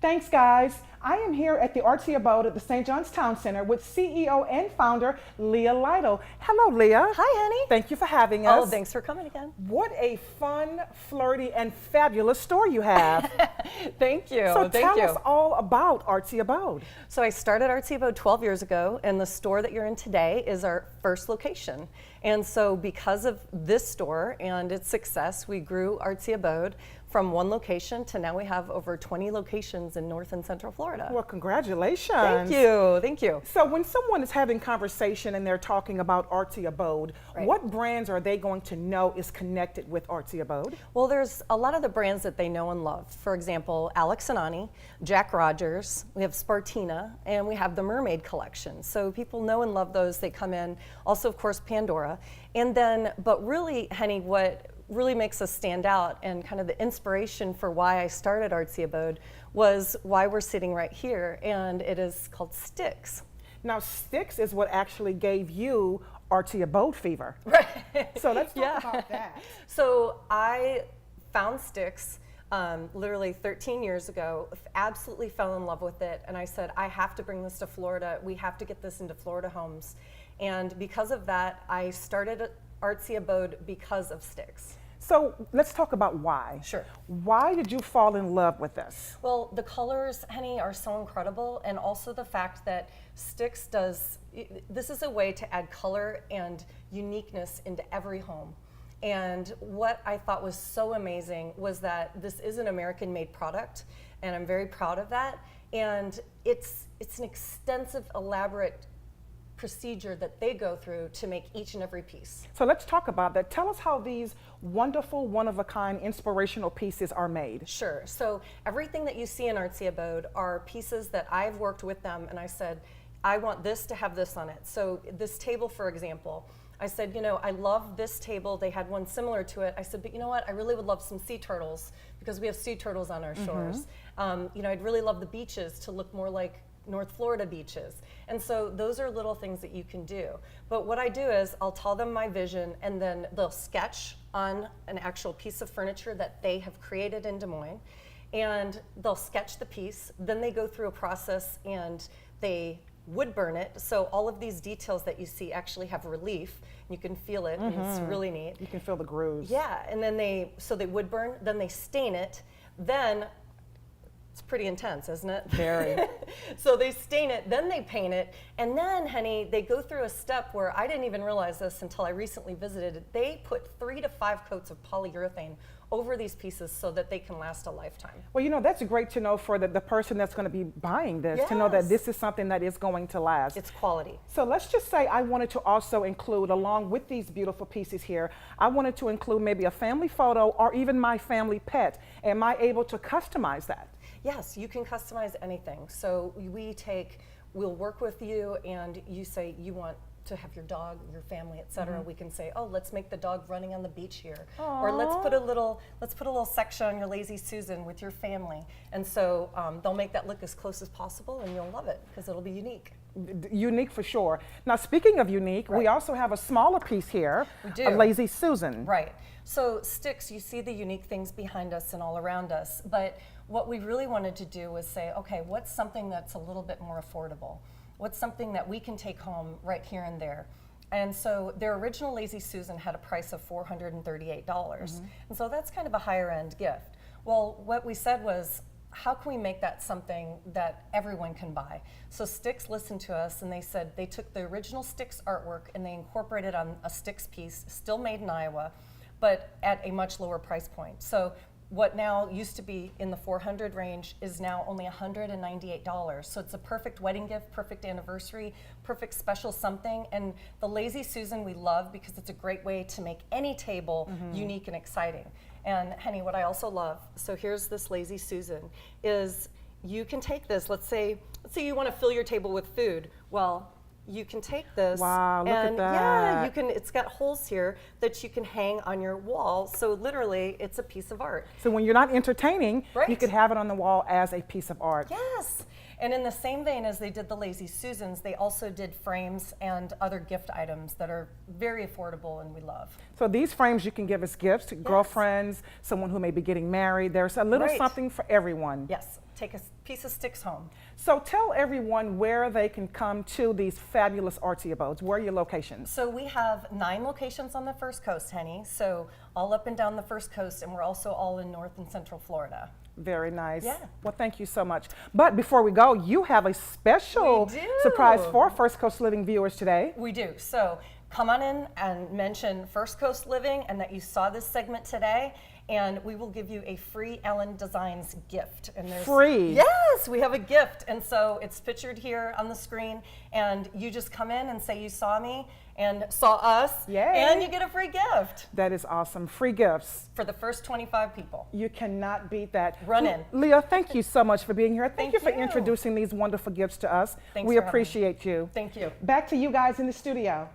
Thanks, guys. I am here at the ArtsyAbode at the St. John's Town Center with CEO and founder Leah Lytle. Hello, Leah. Hi, honey. Thank you for having us. Oh, thanks for coming again. What a fun, flirty, and fabulous store you have. Thank you. So tell us all about ArtsyAbode. So I started ArtsyAbode 12 years ago, and the store that you're in today is our first location. And so because of this store and its success, we grew ArtsyAbode from one location to now we have over 20 locations in North and Central Florida. Well, congratulations. Thank you, thank you. So when someone is having conversation and they're talking about ArtsyAbode, Right. what brands are they going to know is connected with ArtsyAbode? Well, there's a lot of the brands that they know and love. For example, Alex and Ani, Jack Rogers, we have Spartina, and we have the Mermaid collection. So people know and love those. They come in. Also, of course, Pandora. And then, but really, honey, what really makes us stand out and kind of the inspiration for why I started ArtsyAbode was why we're sitting right here, and it is called Styx. Now, Styx is what actually gave you ArtsyAbode fever. Right. So let's talk about that. So I found Styx literally 13 years ago, absolutely fell in love with it, and I said, I have to bring this to Florida. We have to get this into Florida homes. And because of that, I started ArtsyAbode because of Styx. So let's talk about why. Sure. Why did you fall in love with this? Well, the colors, honey, are so incredible, and also the fact that Styx does, this is a way to add color and uniqueness into every home. And what I thought was so amazing was that this is an American-made product, and I'm very proud of that. And it's an extensive, elaborate procedure that they go through to make each and every piece. So let's talk about that. Tell us how these wonderful, one-of-a-kind, inspirational pieces are made. Sure. So everything that you see in ArtsyAbode are pieces that I've worked with them, and I said, I want this to have this on it. So this table, for example, I said, you know, I love this table. They had one similar to it. I said, but you know what? I really would love some sea turtles because we have sea turtles on our shores. You know, I'd really love the beaches to look more like North Florida beaches. And so those are little things that you can do. But what I do is I'll tell them my vision, and then they'll sketch on an actual piece of furniture that they have created in Des Moines, and they'll sketch the piece. Then they go through a process and they wood burn it. So all of these details that you see actually have relief. You can feel it, and it's really neat. You can feel the grooves. Yeah, and then so they wood burn, then they stain it, then it's pretty intense, isn't it? Very. So they stain it, then they paint it, and then, honey, they go through a step where I didn't even realize this until I recently visited. They put 3 to 5 coats of polyurethane over these pieces so that they can last a lifetime. Well, you know, that's great to know for the person that's going to be buying this, to know that this is something that is going to last. It's quality. So let's just say I wanted to also include, along with these beautiful pieces here, I wanted to include maybe a family photo or even my family pet. Am I able to customize that? Yes, you can customize anything. So we'll work with you, and you say you want to have your dog, your family, etc. We can say, oh, let's make the dog running on the beach here. Aww. Or let's put a little section on your Lazy Susan with your family. And so they'll make that look as close as possible, and you'll love it because it'll be unique. Unique for sure. Now, speaking of unique, we also have a smaller piece here, We do. a Lazy Susan. Right. So Styx, you see the unique things behind us and all around us, but what we really wanted to do was say, okay, what's something that's a little bit more affordable? What's something that we can take home right here and there? And so their original Lazy Susan had a price of $438. And so that's kind of a higher end gift. Well, what we said was, how can we make that something that everyone can buy? So Styx listened to us, and they said they took the original Styx artwork and they incorporated on a Styx piece, still made in Iowa, but at a much lower price point. So what now used to be in the $400 range is now only $198. So it's a perfect wedding gift, perfect anniversary, perfect special something. And the Lazy Susan we love because it's a great way to make any table unique and exciting. And honey, what I also love, so here's this Lazy Susan, is you can take this, let's say you want to fill your table with food. Well, you can take this, wow, look and at that. yeah, you can. It's got holes here that you can hang on your wall. So literally, it's a piece of art. So when you're not entertaining, Right. you could have it on the wall as a piece of art. Yes. And in the same vein as they did the Lazy Susans, they also did frames and other gift items that are very affordable and we love. So these frames you can give as gifts to girlfriends, someone who may be getting married. There's a little Right. something for everyone. Yes. take a piece of Styx home. So tell everyone where they can come to these fabulous Artsy Abodes. Where are your locations? So we have 9 locations on the First Coast, Henny. So all up and down the First Coast, and we're also all in North and Central Florida. Very nice. Yeah. Well, thank you so much. But before we go, you have a special We do. surprise for First Coast Living viewers today. We do. So come on in and mention First Coast Living and that you saw this segment today, and we will give you a free Ellen Designs gift. And there's Free? Yes, we have a gift. And so it's pictured here on the screen, and you just come in and say you saw me and saw us, Yay. and you get a free gift That is awesome. Free gifts. for the first 25 people. You cannot beat that. Run in. Leah, thank you so much for being here. Thank you for you. introducing these wonderful gifts to us. Thanks We for having me. appreciate you. Thank you. Back to you guys in the studio.